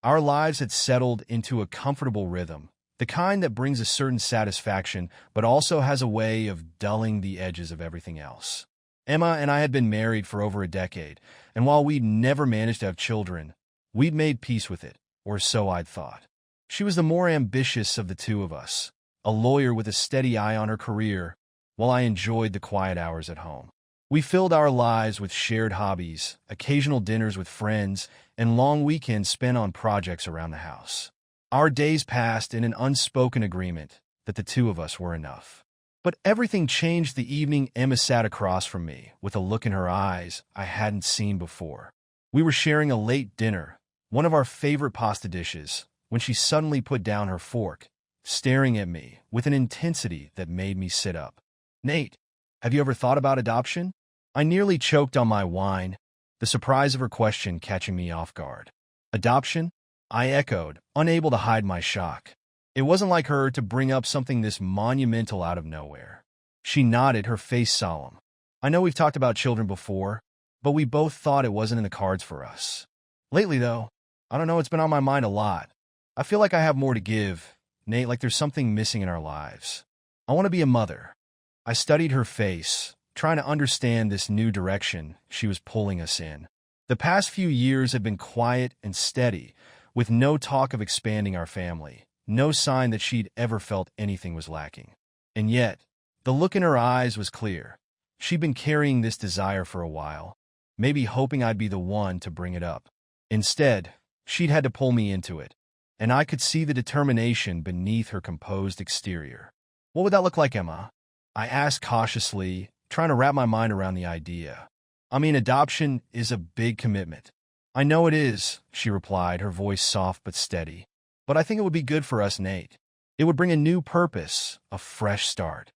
Our lives had settled into a comfortable rhythm, the kind that brings a certain satisfaction but also has a way of dulling the edges of everything else. Emma and I had been married for over a decade, and while we'd never managed to have children, we'd made peace with it, or so I'd thought. She was the more ambitious of the two of us, a lawyer with a steady eye on her career, while I enjoyed the quiet hours at home. We filled our lives with shared hobbies, occasional dinners with friends, and long weekends spent on projects around the house. Our days passed in an unspoken agreement that the two of us were enough. But everything changed the evening Emma sat across from me with a look in her eyes I hadn't seen before. We were sharing a late dinner, one of our favorite pasta dishes, when she suddenly put down her fork, staring at me with an intensity that made me sit up. "Nate, have you ever thought about adoption?" I nearly choked on my wine, the surprise of her question catching me off guard. "Adoption?" I echoed, unable to hide my shock. It wasn't like her to bring up something this monumental out of nowhere. She nodded, her face solemn. "I know we've talked about children before, but we both thought it wasn't in the cards for us. Lately, though, I don't know, it's been on my mind a lot. I feel like I have more to give, Nate, like there's something missing in our lives. I want to be a mother." I studied her face, trying to understand this new direction she was pulling us in. The past few years had been quiet and steady, with no talk of expanding our family, no sign that she'd ever felt anything was lacking. And yet, the look in her eyes was clear. She'd been carrying this desire for a while, maybe hoping I'd be the one to bring it up. Instead, she'd had to pull me into it, and I could see the determination beneath her composed exterior. "What would that look like, Emma?" I asked cautiously, trying to wrap my mind around the idea. "I mean, adoption is a big commitment." "I know it is," she replied, her voice soft but steady. "But I think it would be good for us, Nate. It would bring a new purpose, a fresh start."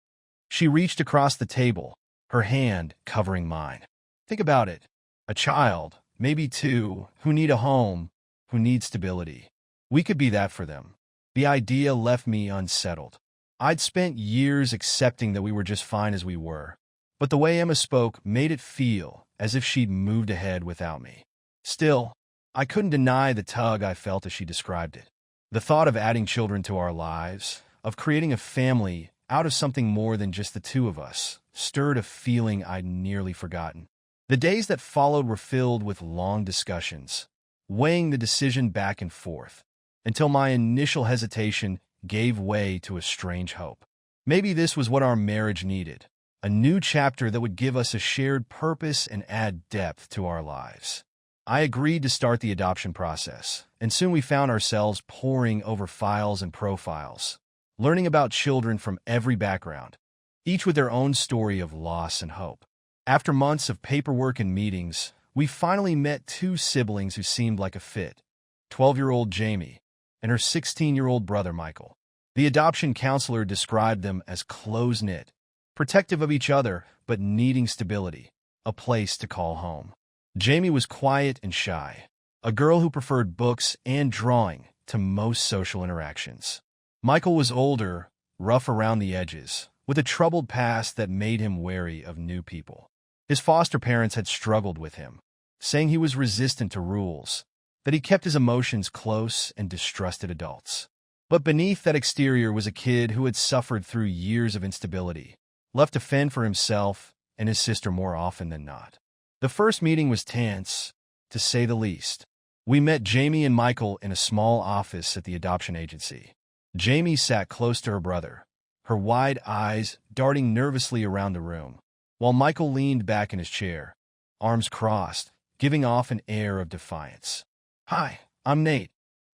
She reached across the table, her hand covering mine. "Think about it. A child, maybe two, who need a home, who need stability. We could be that for them." The idea left me unsettled. I'd spent years accepting that we were just fine as we were, but the way Emma spoke made it feel as if she'd moved ahead without me. Still, I couldn't deny the tug I felt as she described it. The thought of adding children to our lives, of creating a family out of something more than just the two of us, stirred a feeling I'd nearly forgotten. The days that followed were filled with long discussions, weighing the decision back and forth, until my initial hesitation gave way to a strange hope. Maybe this was what our marriage needed, a new chapter that would give us a shared purpose and add depth to our lives. I agreed to start the adoption process, and soon we found ourselves poring over files and profiles, learning about children from every background, each with their own story of loss and hope. After months of paperwork and meetings, we finally met two siblings who seemed like a fit, 12-year-old Jamie and her 16-year-old brother Michael. The adoption counselor described them as close-knit, protective of each other, but needing stability, a place to call home. Jamie was quiet and shy, a girl who preferred books and drawing to most social interactions. Michael was older, rough around the edges, with a troubled past that made him wary of new people. His foster parents had struggled with him, saying he was resistant to rules, that he kept his emotions close and distrusted adults. But beneath that exterior was a kid who had suffered through years of instability, left to fend for himself and his sister more often than not. The first meeting was tense, to say the least. We met Jamie and Michael in a small office at the adoption agency. Jamie sat close to her brother, her wide eyes darting nervously around the room, while Michael leaned back in his chair, arms crossed, giving off an air of defiance. "Hi, I'm Nate,"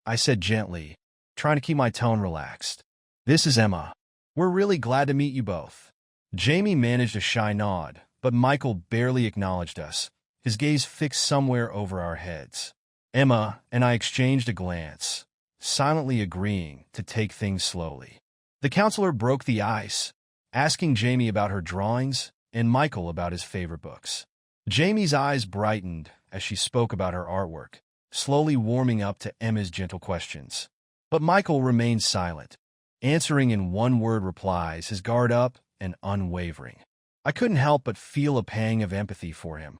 I said gently, trying to keep my tone relaxed. "This is Emma. We're really glad to meet you both." Jamie managed a shy nod, but Michael barely acknowledged us, his gaze fixed somewhere over our heads. Emma and I exchanged a glance, silently agreeing to take things slowly. The counselor broke the ice, asking Jamie about her drawings and Michael about his favorite books. Jamie's eyes brightened as she spoke about her artwork, slowly warming up to Emma's gentle questions. But Michael remained silent, answering in one-word replies, his guard up and unwavering. I couldn't help but feel a pang of empathy for him.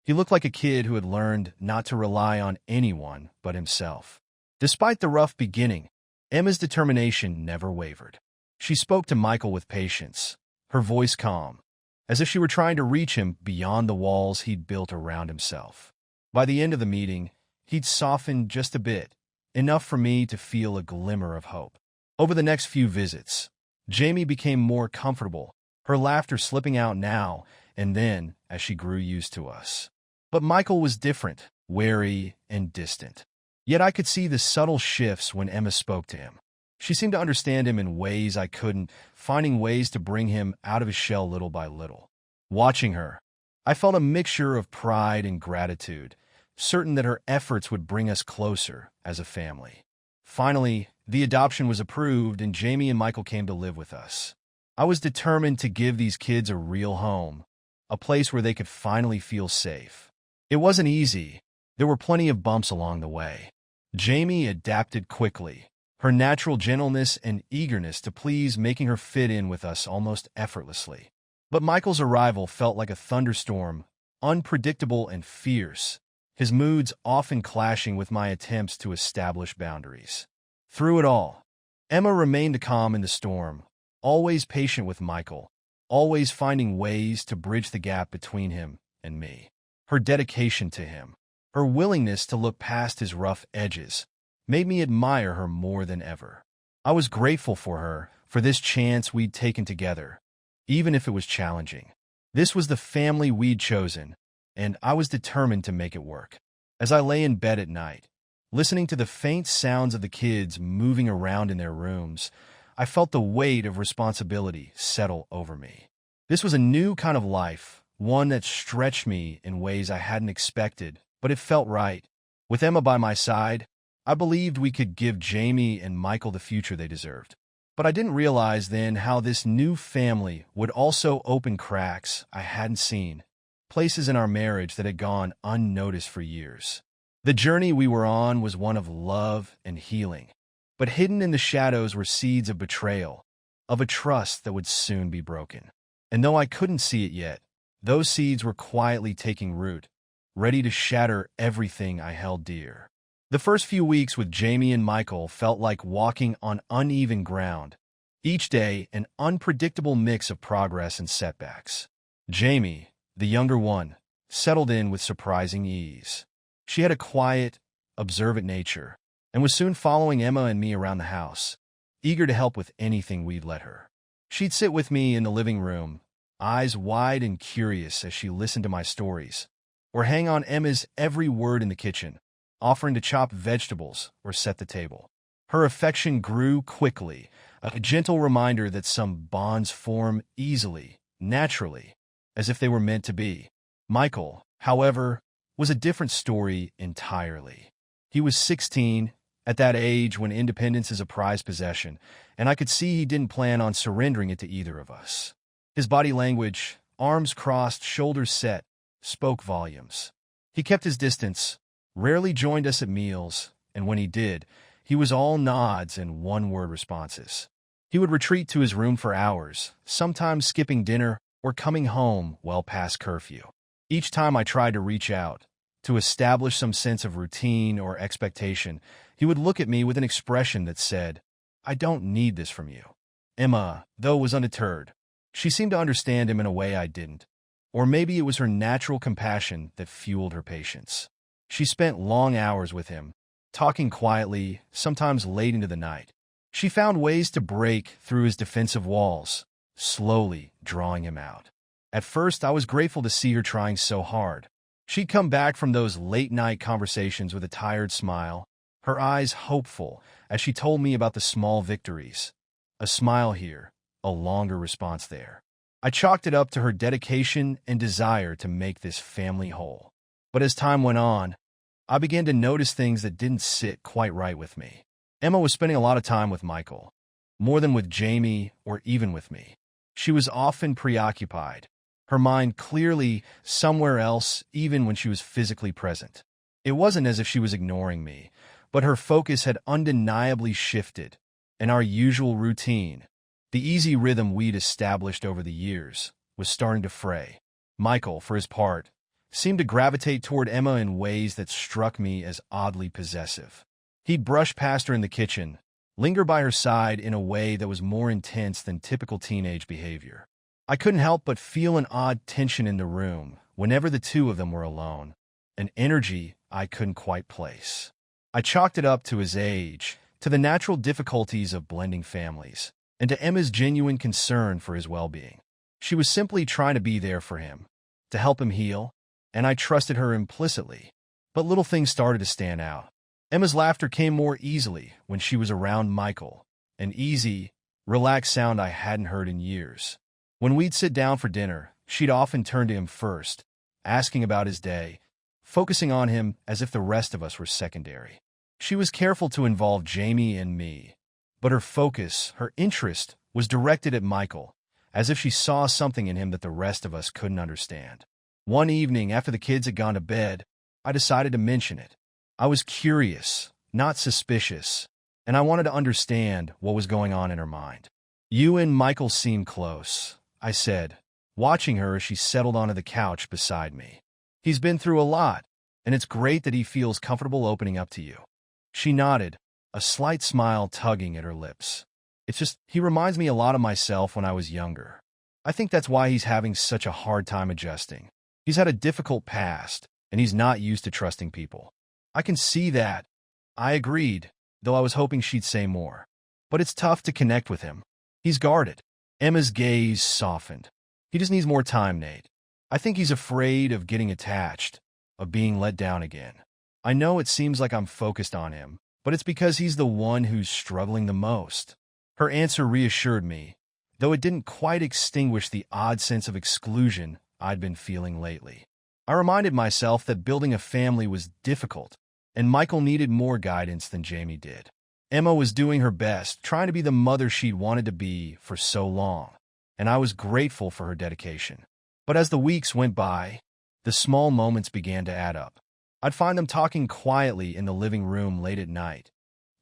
He looked like a kid who had learned not to rely on anyone but himself. Despite the rough beginning, Emma's determination never wavered. She spoke to Michael with patience, her voice calm, as if she were trying to reach him beyond the walls he'd built around himself. By the end of the meeting, he'd softened just a bit, enough for me to feel a glimmer of hope. Over the next few visits, Jamie became more comfortable, her laughter slipping out now and then as she grew used to us. But Michael was different, wary and distant. Yet I could see the subtle shifts when Emma spoke to him. She seemed to understand him in ways I couldn't, finding ways to bring him out of his shell little by little. Watching her, I felt a mixture of pride and gratitude, certain that her efforts would bring us closer as a family. Finally, the adoption was approved and Jamie and Michael came to live with us. I was determined to give these kids a real home, a place where they could finally feel safe. It wasn't easy. There were plenty of bumps along the way. Jamie adapted quickly, her natural gentleness and eagerness to please making her fit in with us almost effortlessly. But Michael's arrival felt like a thunderstorm, unpredictable and fierce, his moods often clashing with my attempts to establish boundaries. Through it all, Emma remained calm in the storm, always patient with Michael, always finding ways to bridge the gap between him and me. Her dedication to him, her willingness to look past his rough edges, made me admire her more than ever. I was grateful for her, for this chance we'd taken together, even if it was challenging. This was the family we'd chosen, and I was determined to make it work. As I lay in bed at night, listening to the faint sounds of the kids moving around in their rooms, I felt the weight of responsibility settle over me. This was a new kind of life, one that stretched me in ways I hadn't expected, but it felt right. With Emma by my side, I believed we could give Jamie and Michael the future they deserved. But I didn't realize then how this new family would also open cracks I hadn't seen, places in our marriage that had gone unnoticed for years. The journey we were on was one of love and healing, but hidden in the shadows were seeds of betrayal, of a trust that would soon be broken. And though I couldn't see it yet, those seeds were quietly taking root, ready to shatter everything I held dear. The first few weeks with Jamie and Michael felt like walking on uneven ground, each day an unpredictable mix of progress and setbacks. Jamie, the younger one, settled in with surprising ease. She had a quiet, observant nature, and was soon following Emma and me around the house, eager to help with anything we'd let her. She'd sit with me in the living room, eyes wide and curious as she listened to my stories, or hang on Emma's every word in the kitchen, offering to chop vegetables or set the table. Her affection grew quickly, a gentle reminder that some bonds form easily, naturally, as if they were meant to be. Michael, however, was a different story entirely. He was 16, at that age when independence is a prized possession, and I could see he didn't plan on surrendering it to either of us. His body language, arms crossed, shoulders set, spoke volumes. He kept his distance, rarely joined us at meals, and when he did, he was all nods and one-word responses. He would retreat to his room for hours, sometimes skipping dinner or coming home well past curfew. Each time I tried to reach out, to establish some sense of routine or expectation, he would look at me with an expression that said, "I don't need this from you." Emma, though, was undeterred. She seemed to understand him in a way I didn't. Or maybe it was her natural compassion that fueled her patience. She spent long hours with him, talking quietly, sometimes late into the night. She found ways to break through his defensive walls, slowly drawing him out. At first, I was grateful to see her trying so hard. She'd come back from those late-night conversations with a tired smile, her eyes hopeful as she told me about the small victories. A smile here, a longer response there. I chalked it up to her dedication and desire to make this family whole. But as time went on, I began to notice things that didn't sit quite right with me. Emma was spending a lot of time with Michael, more than with Jamie or even with me. She was often preoccupied, her mind clearly somewhere else even when she was physically present. It wasn't as if she was ignoring me, but her focus had undeniably shifted, and our usual routine, the easy rhythm we'd established over the years, was starting to fray. Michael, for his part, seemed to gravitate toward Emma in ways that struck me as oddly possessive. He'd brush past her in the kitchen, linger by her side in a way that was more intense than typical teenage behavior. I couldn't help but feel an odd tension in the room whenever the two of them were alone, an energy I couldn't quite place. I chalked it up to his age, to the natural difficulties of blending families, and to Emma's genuine concern for his well-being. She was simply trying to be there for him, to help him heal, and I trusted her implicitly. But little things started to stand out. Emma's laughter came more easily when she was around Michael, an easy, relaxed sound I hadn't heard in years. When we'd sit down for dinner, she'd often turn to him first, asking about his day, focusing on him as if the rest of us were secondary. She was careful to involve Jamie and me, but her focus, her interest, was directed at Michael, as if she saw something in him that the rest of us couldn't understand. One evening, after the kids had gone to bed, I decided to mention it. I was curious, not suspicious, and I wanted to understand what was going on in her mind. "You and Michael seem close," I said, watching her as she settled onto the couch beside me. "He's been through a lot, and it's great that he feels comfortable opening up to you." She nodded, a slight smile tugging at her lips. "It's just, he reminds me a lot of myself when I was younger. I think that's why he's having such a hard time adjusting. He's had a difficult past, and he's not used to trusting people." "I can see that." I agreed, though I was hoping she'd say more. "But it's tough to connect with him. He's guarded." Emma's gaze softened. "He just needs more time, Nate. I think he's afraid of getting attached, of being let down again. I know it seems like I'm focused on him, but it's because he's the one who's struggling the most." Her answer reassured me, though it didn't quite extinguish the odd sense of exclusion I'd been feeling lately. I reminded myself that building a family was difficult, and Michael needed more guidance than Jamie did. Emma was doing her best, trying to be the mother she'd wanted to be for so long, and I was grateful for her dedication. But as the weeks went by, the small moments began to add up. I'd find them talking quietly in the living room late at night,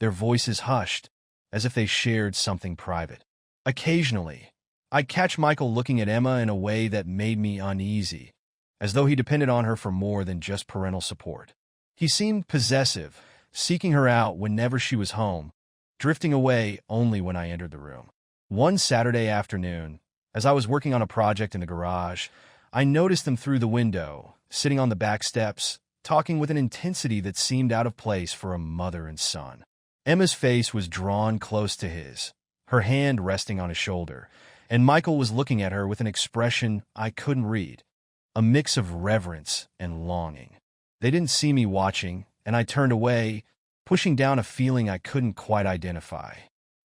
their voices hushed, as if they shared something private. Occasionally, I'd catch Michael looking at Emma in a way that made me uneasy, as though he depended on her for more than just parental support. He seemed possessive, seeking her out whenever she was home, drifting away only when I entered the room. One Saturday afternoon, as I was working on a project in the garage, I noticed them through the window, sitting on the back steps, talking with an intensity that seemed out of place for a mother and son. Emma's face was drawn close to his, her hand resting on his shoulder, and Michael was looking at her with an expression I couldn't read, a mix of reverence and longing. They didn't see me watching, and I turned away, pushing down a feeling I couldn't quite identify.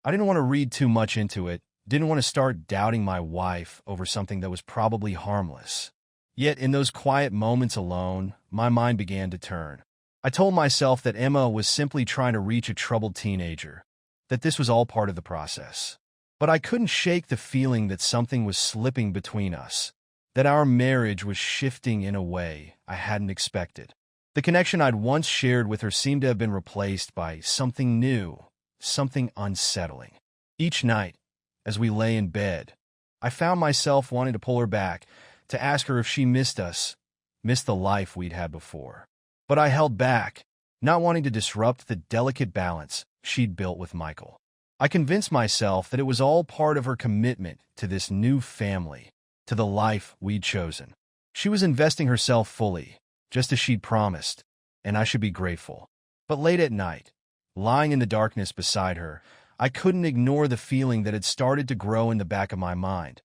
I didn't want to read too much into it, didn't want to start doubting my wife over something that was probably harmless. Yet in those quiet moments alone, my mind began to turn. I told myself that Emma was simply trying to reach a troubled teenager, that this was all part of the process. But I couldn't shake the feeling that something was slipping between us, that our marriage was shifting in a way I hadn't expected. The connection I'd once shared with her seemed to have been replaced by something new, something unsettling. Each night, as we lay in bed, I found myself wanting to pull her back, to ask her if she missed us, missed the life we'd had before. But I held back, not wanting to disrupt the delicate balance she'd built with Michael. I convinced myself that it was all part of her commitment to this new family, to the life we'd chosen. She was investing herself fully, just as she'd promised, and I should be grateful. But late at night, lying in the darkness beside her, I couldn't ignore the feeling that had started to grow in the back of my mind,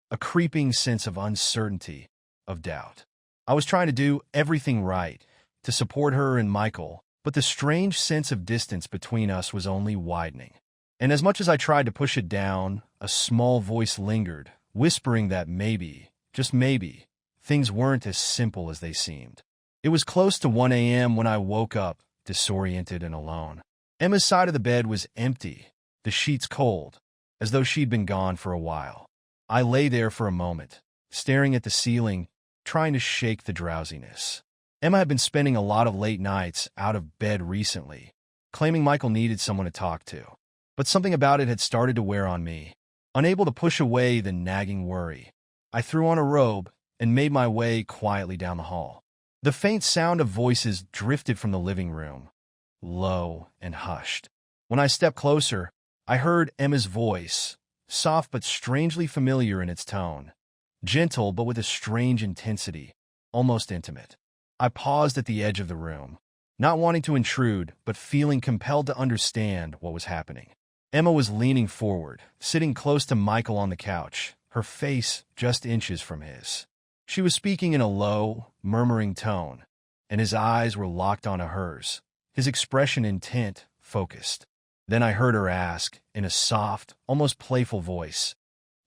a creeping sense of uncertainty, of doubt. I was trying to do everything right, to support her and Michael, but the strange sense of distance between us was only widening. And as much as I tried to push it down, a small voice lingered, whispering that maybe, just maybe, things weren't as simple as they seemed. It was close to 1 a.m. when I woke up, disoriented and alone. Emma's side of the bed was empty, the sheets cold, as though she'd been gone for a while. I lay there for a moment, staring at the ceiling, trying to shake the drowsiness. Emma had been spending a lot of late nights out of bed recently, claiming Michael needed someone to talk to. But something about it had started to wear on me. Unable to push away the nagging worry, I threw on a robe and made my way quietly down the hall. The faint sound of voices drifted from the living room, low and hushed. When I stepped closer, I heard Emma's voice, soft but strangely familiar in its tone, gentle but with a strange intensity, almost intimate. I paused at the edge of the room, not wanting to intrude, but feeling compelled to understand what was happening. Emma was leaning forward, sitting close to Michael on the couch, her face just inches from his. She was speaking in a low, murmuring tone, and his eyes were locked onto hers, his expression intent, focused. Then I heard her ask, in a soft, almost playful voice,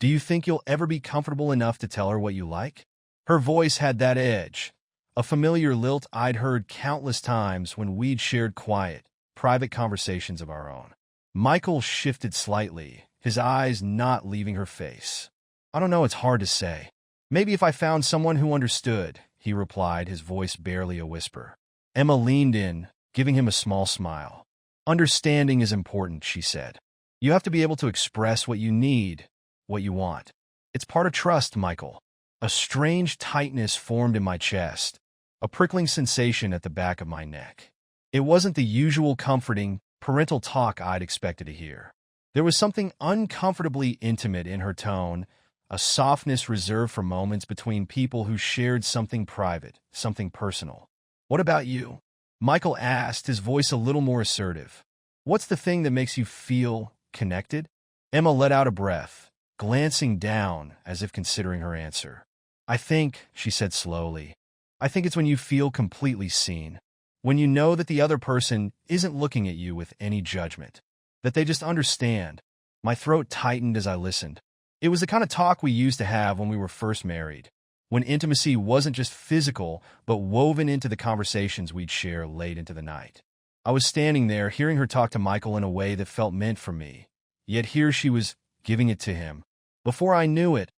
"Do you think you'll ever be comfortable enough to tell her what you like?" Her voice had that edge, a familiar lilt I'd heard countless times when we'd shared quiet, private conversations of our own. Michael shifted slightly, his eyes not leaving her face. "I don't know, it's hard to say. Maybe if I found someone who understood," he replied, his voice barely a whisper. Emma leaned in, giving him a small smile. "Understanding is important," she said. "You have to be able to express what you need, what you want. It's part of trust, Michael." A strange tightness formed in my chest, a prickling sensation at the back of my neck. It wasn't the usual comforting, parental talk I'd expected to hear. There was something uncomfortably intimate in her tone, a softness reserved for moments between people who shared something private, something personal. "What about you?" Michael asked, his voice a little more assertive. "What's the thing that makes you feel connected?" Emma let out a breath, glancing down as if considering her answer. "I think," she said slowly, "I think it's when you feel completely seen. When you know that the other person isn't looking at you with any judgment, that they just understand." My throat tightened as I listened. It was the kind of talk we used to have when we were first married, when intimacy wasn't just physical, but woven into the conversations we'd share late into the night. I was standing there, hearing her talk to Michael in a way that felt meant for me, yet here she was giving it to him. Before I knew it,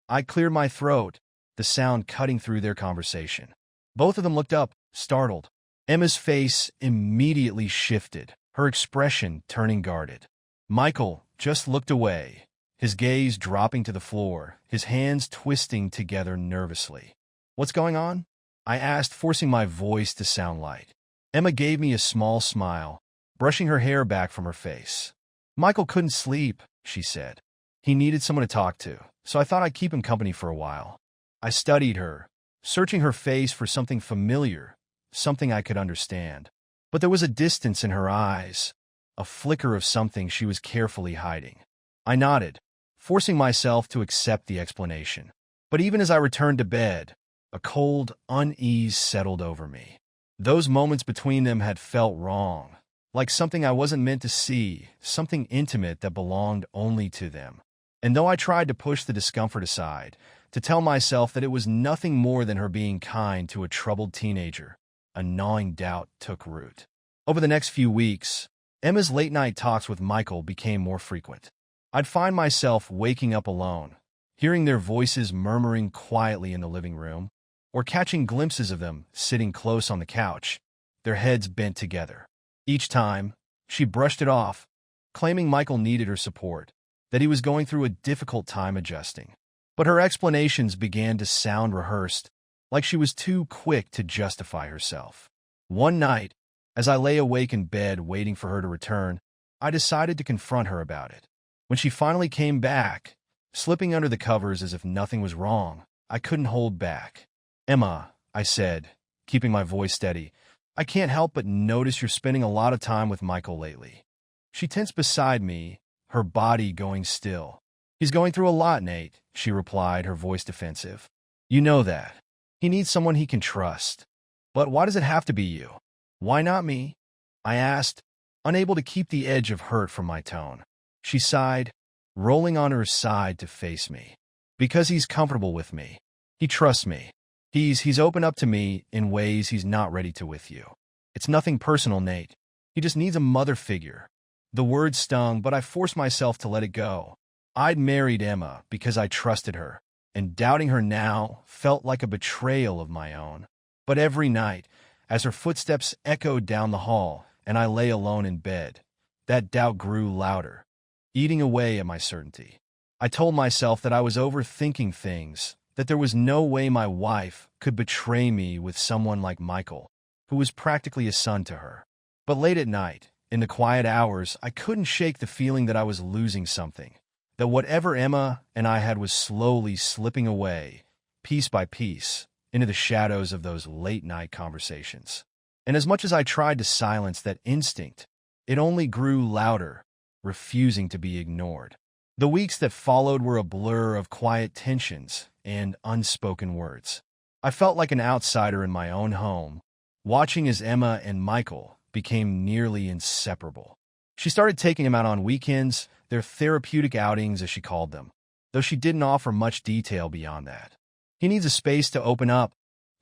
I cleared my throat, the sound cutting through their conversation. Both of them looked up, startled. Emma's face immediately shifted, her expression turning guarded. Michael just looked away, his gaze dropping to the floor, his hands twisting together nervously. "What's going on?" I asked, forcing my voice to sound light. Emma gave me a small smile, brushing her hair back from her face. "Michael couldn't sleep," she said. "He needed someone to talk to, so I thought I'd keep him company for a while." I studied her, searching her face for something familiar, something I could understand. But there was a distance in her eyes, a flicker of something she was carefully hiding. I nodded, forcing myself to accept the explanation. But even as I returned to bed, a cold unease settled over me. Those moments between them had felt wrong, like something I wasn't meant to see, something intimate that belonged only to them. And though I tried to push the discomfort aside, to tell myself that it was nothing more than her being kind to a troubled teenager, a gnawing doubt took root. Over the next few weeks, Emma's late-night talks with Michael became more frequent. I'd find myself waking up alone, hearing their voices murmuring quietly in the living room, or catching glimpses of them sitting close on the couch, their heads bent together. Each time, she brushed it off, claiming Michael needed her support, that he was going through a difficult time adjusting. But her explanations began to sound rehearsed, like she was too quick to justify herself. One night, as I lay awake in bed waiting for her to return, I decided to confront her about it. When she finally came back, slipping under the covers as if nothing was wrong, I couldn't hold back. "Emma," I said, keeping my voice steady, "I can't help but notice you're spending a lot of time with Michael lately." She tensed beside me, her body going still. "He's going through a lot, Nate," she replied, her voice defensive. "You know that. He needs someone he can trust. But why does it have to be you? Why not me?" I asked, unable to keep the edge of hurt from my tone. She sighed, rolling on her side to face me. "Because he's comfortable with me. He trusts me. He's opened up to me in ways he's not ready to with you. It's nothing personal, Nate. He just needs a mother figure." The words stung, but I forced myself to let it go. I'd married Emma because I trusted her, and doubting her now felt like a betrayal of my own. But every night, as her footsteps echoed down the hall and I lay alone in bed, that doubt grew louder, eating away at my certainty. I told myself that I was overthinking things, that there was no way my wife could betray me with someone like Michael, who was practically a son to her. But late at night, in the quiet hours, I couldn't shake the feeling that I was losing something, that whatever Emma and I had was slowly slipping away, piece by piece, into the shadows of those late-night conversations. And as much as I tried to silence that instinct, it only grew louder, refusing to be ignored. The weeks that followed were a blur of quiet tensions and unspoken words. I felt like an outsider in my own home, watching as Emma and Michael became nearly inseparable. She started taking him out on weekends, their therapeutic outings as she called them, though she didn't offer much detail beyond that. "He needs a space to open up,"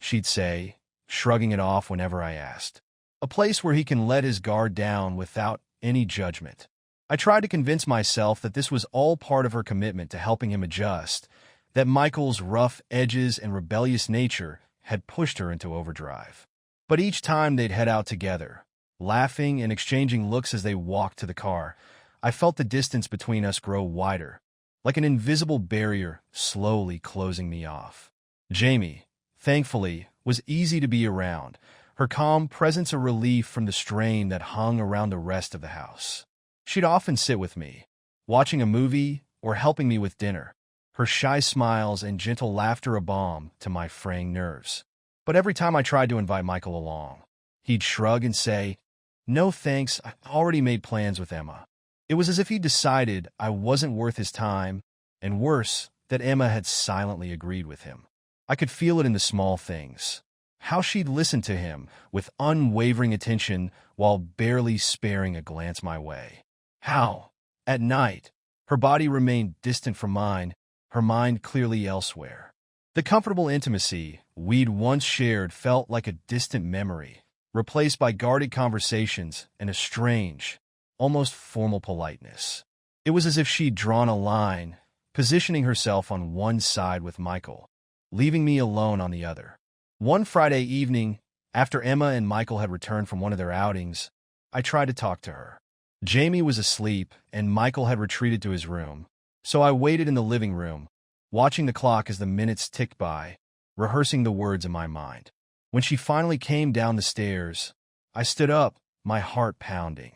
she'd say, shrugging it off whenever I asked. "A place where he can let his guard down without any judgment." I tried to convince myself that this was all part of her commitment to helping him adjust, that Michael's rough edges and rebellious nature had pushed her into overdrive. But each time they'd head out together, laughing and exchanging looks as they walked to the car, I felt the distance between us grow wider, like an invisible barrier slowly closing me off. Jamie, thankfully, was easy to be around, her calm presence a relief from the strain that hung around the rest of the house. She'd often sit with me, watching a movie or helping me with dinner, her shy smiles and gentle laughter a balm to my fraying nerves. But every time I tried to invite Michael along, he'd shrug and say, "No thanks, I already made plans with Emma." It was as if he decided I wasn't worth his time, and worse, that Emma had silently agreed with him. I could feel it in the small things. How she'd listen to him with unwavering attention while barely sparing a glance my way. How, at night, her body remained distant from mine, her mind clearly elsewhere. The comfortable intimacy we'd once shared felt like a distant memory, replaced by guarded conversations and a strange, almost formal politeness. It was as if she'd drawn a line, positioning herself on one side with Michael, leaving me alone on the other. One Friday evening, after Emma and Michael had returned from one of their outings, I tried to talk to her. Jamie was asleep, and Michael had retreated to his room, so I waited in the living room, watching the clock as the minutes ticked by, rehearsing the words in my mind. When she finally came down the stairs, I stood up, my heart pounding.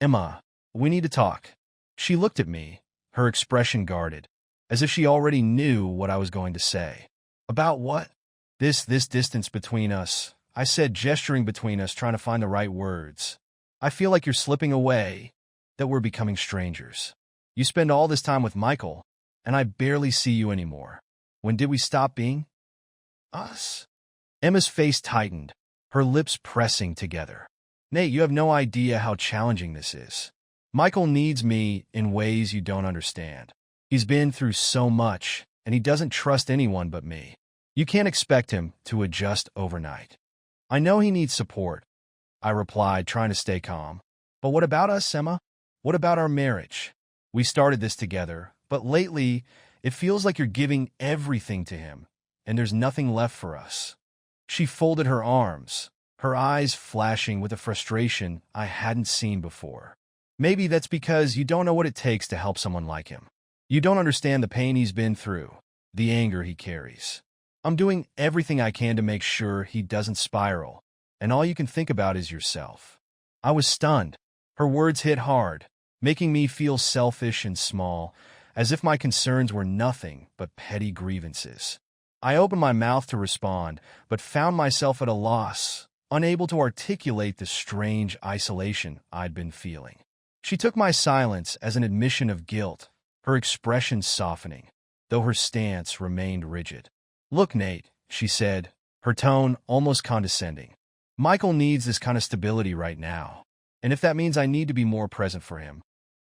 "Emma, we need to talk." She looked at me, her expression guarded, as if she already knew what I was going to say. "About what?" This distance between us," I said, gesturing between us, trying to find the right words. "I feel like you're slipping away, that we're becoming strangers. You spend all this time with Michael, and I barely see you anymore. When did we stop being us?" Emma's face tightened, her lips pressing together. "Nate, you have no idea how challenging this is. Michael needs me in ways you don't understand. He's been through so much, and he doesn't trust anyone but me. You can't expect him to adjust overnight." "I know he needs support," I replied, trying to stay calm. "But what about us, Emma? What about our marriage? We started this together, but lately it feels like you're giving everything to him, and there's nothing left for us." She folded her arms, her eyes flashing with a frustration I hadn't seen before. "Maybe that's because you don't know what it takes to help someone like him. You don't understand the pain he's been through, the anger he carries. I'm doing everything I can to make sure he doesn't spiral, and all you can think about is yourself." I was stunned. Her words hit hard, making me feel selfish and small, as if my concerns were nothing but petty grievances. I opened my mouth to respond, but found myself at a loss, unable to articulate the strange isolation I'd been feeling. She took my silence as an admission of guilt, her expression softening, though her stance remained rigid. "Look, Nate," she said, her tone almost condescending. "Michael needs this kind of stability right now, and if that means I need to be more present for him,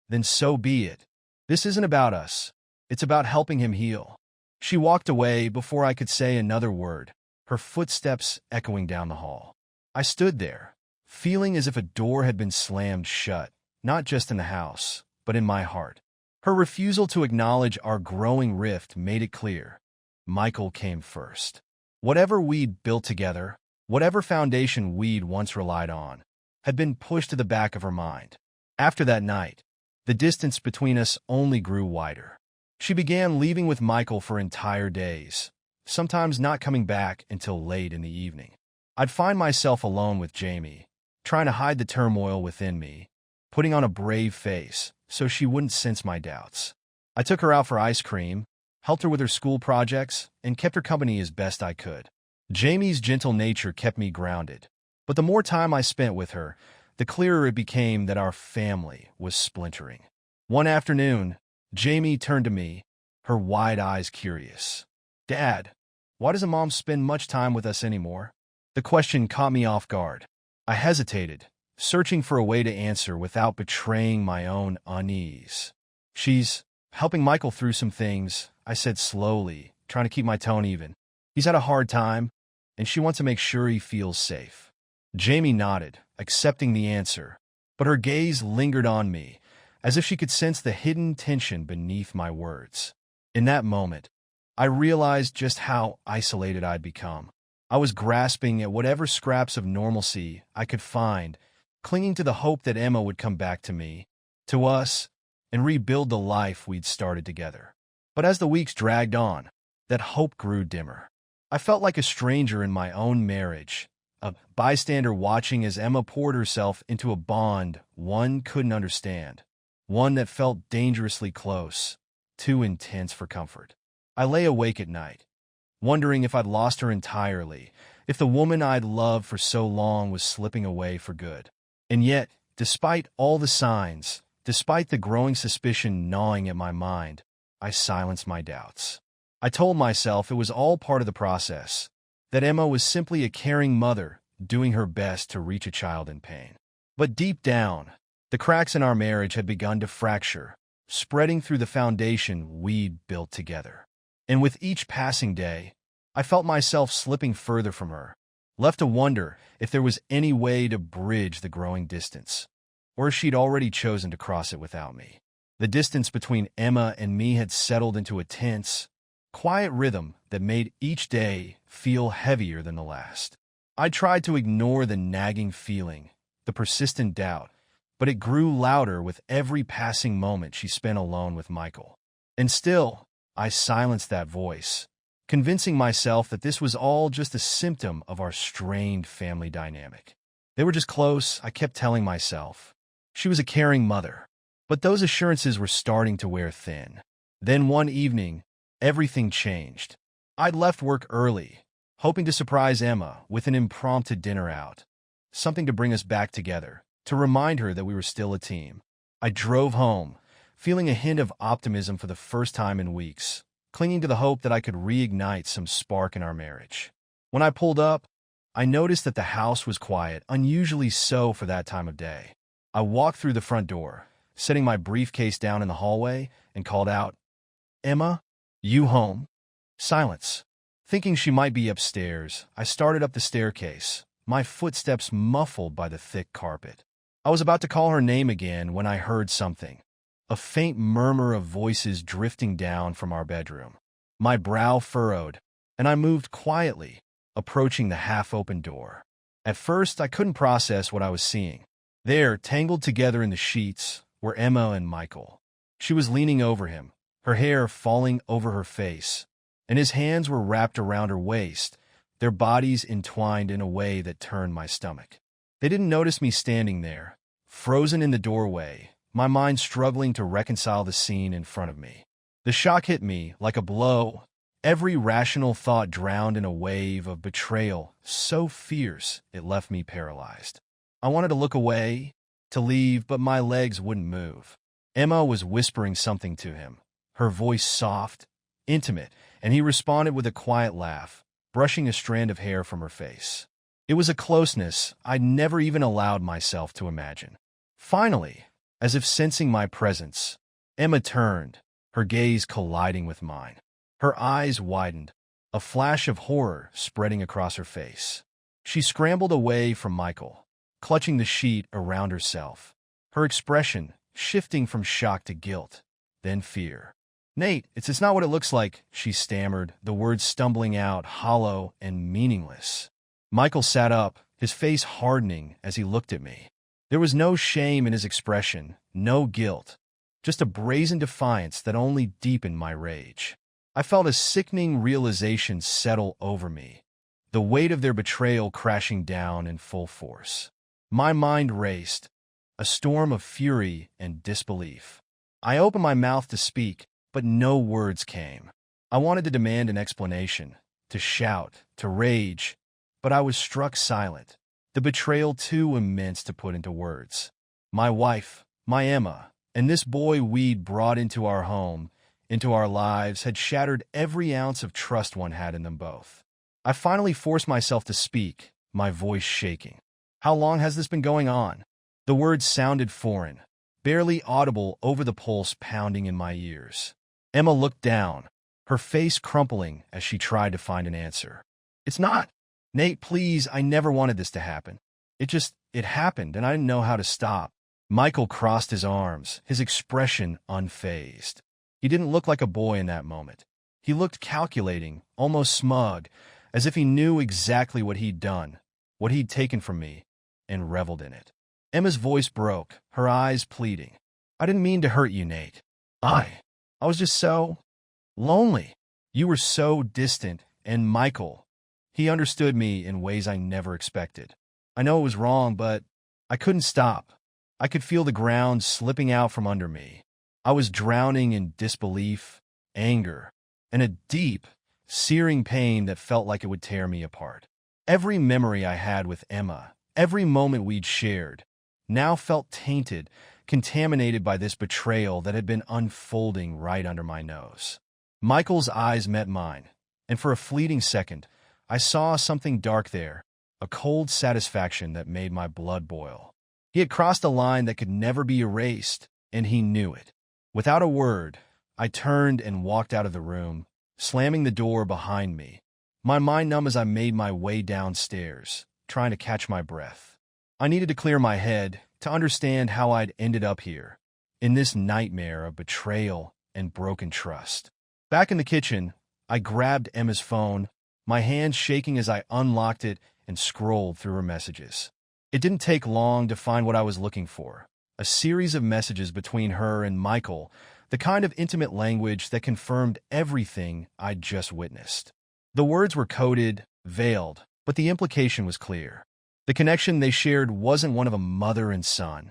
then so be it. This isn't about us. It's about helping him heal." She walked away before I could say another word, her footsteps echoing down the hall. I stood there, feeling as if a door had been slammed shut, not just in the house, but in my heart. Her refusal to acknowledge our growing rift made it clear. Michael came first. Whatever we'd built together, whatever foundation we'd once relied on, had been pushed to the back of her mind. After that night, the distance between us only grew wider. She began leaving with Michael for entire days, sometimes not coming back until late in the evening. I'd find myself alone with Jamie, trying to hide the turmoil within me, putting on a brave face so she wouldn't sense my doubts. I took her out for ice cream, helped her with her school projects, and kept her company as best I could. Jamie's gentle nature kept me grounded, but the more time I spent with her, the clearer it became that our family was splintering. One afternoon, Jamie turned to me, her wide eyes curious. "Dad, why doesn't Mom spend much time with us anymore?" The question caught me off guard. I hesitated, searching for a way to answer without betraying my own unease. "She's helping Michael through some things," I said slowly, trying to keep my tone even. "He's had a hard time, and she wants to make sure he feels safe." Jamie nodded, accepting the answer, but her gaze lingered on me, as if she could sense the hidden tension beneath my words. In that moment, I realized just how isolated I'd become. I was grasping at whatever scraps of normalcy I could find, clinging to the hope that Emma would come back to me, to us, and rebuild the life we'd started together. But as the weeks dragged on, that hope grew dimmer. I felt like a stranger in my own marriage, a bystander watching as Emma poured herself into a bond one couldn't understand, one that felt dangerously close, too intense for comfort. I lay awake at night, wondering if I'd lost her entirely, if the woman I'd loved for so long was slipping away for good. And yet, despite all the signs, despite the growing suspicion gnawing at my mind, I silenced my doubts. I told myself it was all part of the process, that Emma was simply a caring mother doing her best to reach a child in pain. But deep down, the cracks in our marriage had begun to fracture, spreading through the foundation we'd built together. And with each passing day, I felt myself slipping further from her, left to wonder if there was any way to bridge the growing distance, or if she'd already chosen to cross it without me. The distance between Emma and me had settled into a tense, quiet rhythm that made each day feel heavier than the last. I tried to ignore the nagging feeling, the persistent doubt, but it grew louder with every passing moment she spent alone with Michael. And still, I silenced that voice, convincing myself that this was all just a symptom of our strained family dynamic. They were just close, I kept telling myself. She was a caring mother. But those assurances were starting to wear thin. Then one evening, everything changed. I'd left work early, hoping to surprise Emma with an impromptu dinner out, something to bring us back together, to remind her that we were still a team. I drove home, feeling a hint of optimism for the first time in weeks, clinging to the hope that I could reignite some spark in our marriage. When I pulled up, I noticed that the house was quiet, unusually so for that time of day. I walked through the front door, setting my briefcase down in the hallway, and called out, "Emma, you home?" Silence. Thinking she might be upstairs, I started up the staircase, my footsteps muffled by the thick carpet. I was about to call her name again when I heard something, a faint murmur of voices drifting down from our bedroom. My brow furrowed, and I moved quietly, approaching the half-open door. At first, I couldn't process what I was seeing. There, tangled together in the sheets, were Emma and Michael. She was leaning over him, her hair falling over her face, and his hands were wrapped around her waist, their bodies entwined in a way that turned my stomach. They didn't notice me standing there, frozen in the doorway, my mind struggling to reconcile the scene in front of me. The shock hit me like a blow, every rational thought drowned in a wave of betrayal so fierce it left me paralyzed. I wanted to look away, to leave, but my legs wouldn't move. Emma was whispering something to him, her voice soft, intimate, and he responded with a quiet laugh, brushing a strand of hair from her face. It was a closeness I'd never even allowed myself to imagine. Finally, as if sensing my presence, Emma turned, her gaze colliding with mine. Her eyes widened, a flash of horror spreading across her face. She scrambled away from Michael, clutching the sheet around herself, her expression shifting from shock to guilt, then fear. "Nate, it's not what it looks like," she stammered, the words stumbling out, hollow and meaningless. Michael sat up, his face hardening as he looked at me. There was no shame in his expression, no guilt, just a brazen defiance that only deepened my rage. I felt a sickening realization settle over me, the weight of their betrayal crashing down in full force. My mind raced, a storm of fury and disbelief. I opened my mouth to speak, but no words came. I wanted to demand an explanation, to shout, to rage, but I was struck silent, the betrayal too immense to put into words. My wife, my Emma, and this boy we'd brought into our home, into our lives, had shattered every ounce of trust one had in them both. I finally forced myself to speak, my voice shaking. How long has this been going on? The words sounded foreign, barely audible over the pulse pounding in my ears. Emma looked down, her face crumpling as she tried to find an answer. It's not. Nate, please, I never wanted this to happen. It happened, and I didn't know how to stop. Michael crossed his arms, his expression unfazed. He didn't look like a boy in that moment. He looked calculating, almost smug, as if he knew exactly what he'd done, what he'd taken from me, and reveled in it. Emma's voice broke, her eyes pleading. I didn't mean to hurt you, Nate. I was just so lonely. You were so distant, and Michael, he understood me in ways I never expected. I know it was wrong, but I couldn't stop. I could feel the ground slipping out from under me. I was drowning in disbelief, anger, and a deep, searing pain that felt like it would tear me apart. Every memory I had with Emma, every moment we'd shared, now felt tainted, contaminated by this betrayal that had been unfolding right under my nose. Michael's eyes met mine, and for a fleeting second, I saw something dark there, a cold satisfaction that made my blood boil. He had crossed a line that could never be erased, and he knew it. Without a word, I turned and walked out of the room, slamming the door behind me, my mind numb as I made my way downstairs, trying to catch my breath. I needed to clear my head, to understand how I'd ended up here, in this nightmare of betrayal and broken trust. Back in the kitchen, I grabbed Emma's phone, my hands shaking as I unlocked it and scrolled through her messages. It didn't take long to find what I was looking for, a series of messages between her and Michael, the kind of intimate language that confirmed everything I'd just witnessed. The words were coded, veiled, but the implication was clear. The connection they shared wasn't one of a mother and son,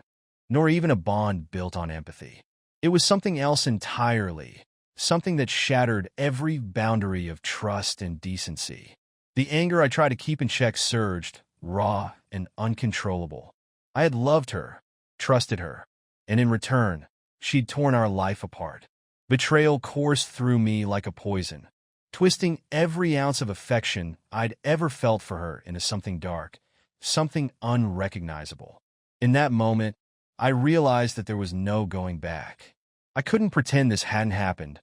nor even a bond built on empathy. It was something else entirely, something that shattered every boundary of trust and decency. The anger I tried to keep in check surged, raw and uncontrollable. I had loved her, trusted her, and in return, she'd torn our life apart. Betrayal coursed through me like a poison, twisting every ounce of affection I'd ever felt for her into something dark, something unrecognizable. In that moment, I realized that there was no going back. I couldn't pretend this hadn't happened,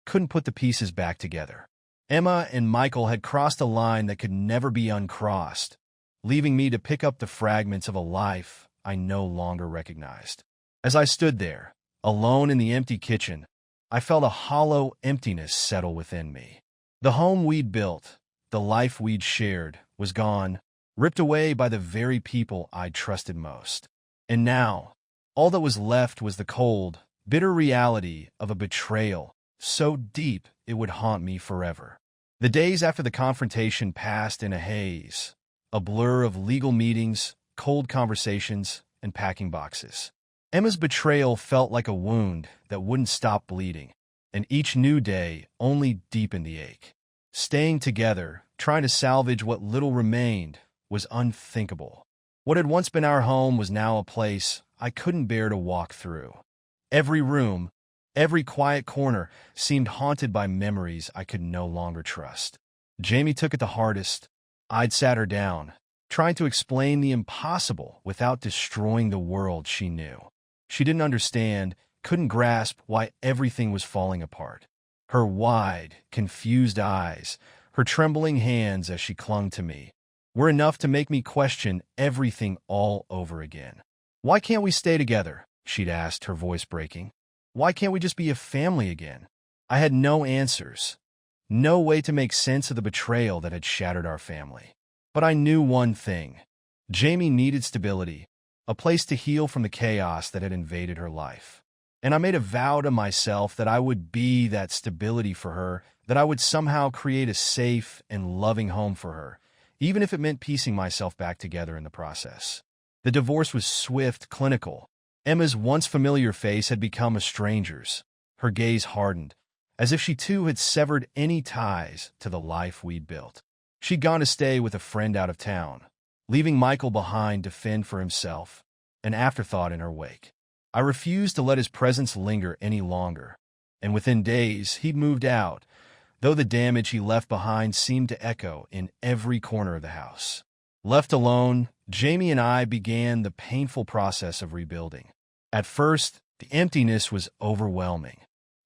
couldn't put the pieces back together. Emma and Michael had crossed a line that could never be uncrossed, leaving me to pick up the fragments of a life I no longer recognized. As I stood there, alone in the empty kitchen, I felt a hollow emptiness settle within me. The home we'd built, the life we'd shared, was gone, ripped away by the very people I'd trusted most. And now, all that was left was the cold, bitter reality of a betrayal so deep it would haunt me forever. The days after the confrontation passed in a haze, a blur of legal meetings, cold conversations, and packing boxes. Emma's betrayal felt like a wound that wouldn't stop bleeding, and each new day only deepened the ache. Staying together, trying to salvage what little remained, was unthinkable. What had once been our home was now a place I couldn't bear to walk through. Every room, every quiet corner seemed haunted by memories I could no longer trust. Jamie took it the hardest. I'd sat her down, trying to explain the impossible without destroying the world she knew. She didn't understand, couldn't grasp why everything was falling apart. Her wide, confused eyes, her trembling hands as she clung to me, were enough to make me question everything all over again. Why can't we stay together? She'd asked, her voice breaking. Why can't we just be a family again? I had no answers, no way to make sense of the betrayal that had shattered our family. But I knew one thing. Jamie needed stability, a place to heal from the chaos that had invaded her life. And I made a vow to myself that I would be that stability for her, that I would somehow create a safe and loving home for her, even if it meant piecing myself back together in the process. The divorce was swift, clinical. Emma's once familiar face had become a stranger's. Her gaze hardened, as if she too had severed any ties to the life we'd built. She'd gone to stay with a friend out of town, leaving Michael behind to fend for himself, an afterthought in her wake. I refused to let his presence linger any longer, and within days he'd moved out, though the damage he left behind seemed to echo in every corner of the house. Left alone, Jamie and I began the painful process of rebuilding. At first, the emptiness was overwhelming.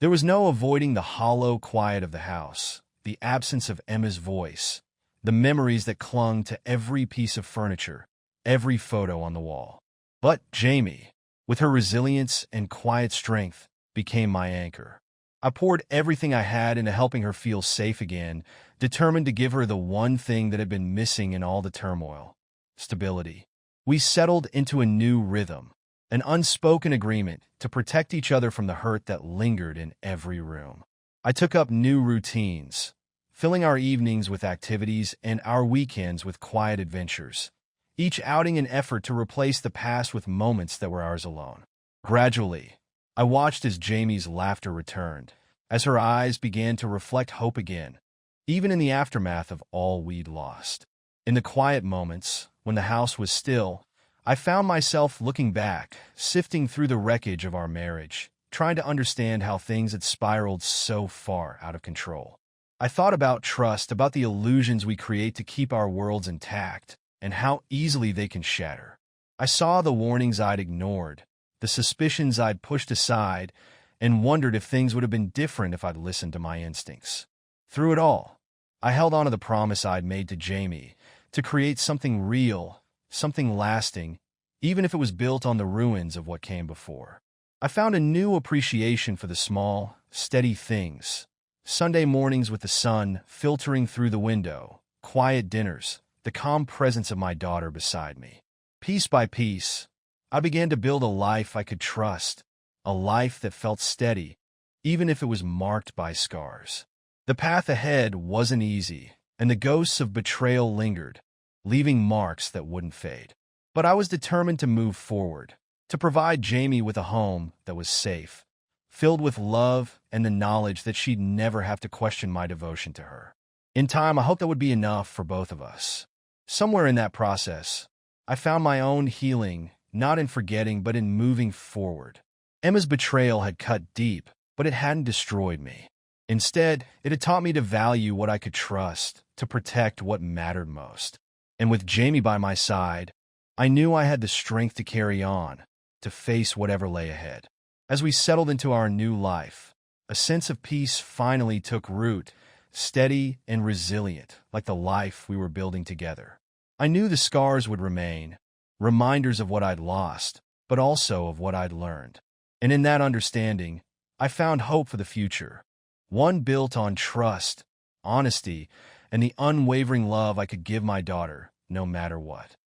There was no avoiding the hollow quiet of the house, the absence of Emma's voice, the memories that clung to every piece of furniture, every photo on the wall. But Jamie, with her resilience and quiet strength, became my anchor. I poured everything I had into helping her feel safe again, determined to give her the one thing that had been missing in all the turmoil: stability. We settled into a new rhythm, an unspoken agreement to protect each other from the hurt that lingered in every room. I took up new routines, filling our evenings with activities and our weekends with quiet adventures, each outing an effort to replace the past with moments that were ours alone. Gradually, I watched as Jamie's laughter returned, as her eyes began to reflect hope again, even in the aftermath of all we'd lost. In the quiet moments, when the house was still, I found myself looking back, sifting through the wreckage of our marriage, trying to understand how things had spiraled so far out of control. I thought about trust, about the illusions we create to keep our worlds intact, and how easily they can shatter. I saw the warnings I'd ignored, the suspicions I'd pushed aside, and wondered if things would have been different if I'd listened to my instincts. Through it all, I held on to the promise I'd made to Jamie to create something real, something lasting, even if it was built on the ruins of what came before. I found a new appreciation for the small, steady things: Sunday mornings with the sun filtering through the window, quiet dinners, the calm presence of my daughter beside me. Piece by piece, I began to build a life I could trust, a life that felt steady, even if it was marked by scars. The path ahead wasn't easy, and the ghosts of betrayal lingered, leaving marks that wouldn't fade. But I was determined to move forward, to provide Jamie with a home that was safe, filled with love and the knowledge that she'd never have to question my devotion to her. In time, I hoped that would be enough for both of us. Somewhere in that process, I found my own healing, not in forgetting, but in moving forward. Emma's betrayal had cut deep, but it hadn't destroyed me. Instead, it had taught me to value what I could trust, to protect what mattered most. And with Jamie by my side, I knew I had the strength to carry on, to face whatever lay ahead. As we settled into our new life, a sense of peace finally took root, steady and resilient, like the life we were building together. I knew the scars would remain, reminders of what I'd lost, but also of what I'd learned. And in that understanding, I found hope for the future, one built on trust, honesty, and the unwavering love I could give my daughter, no matter what.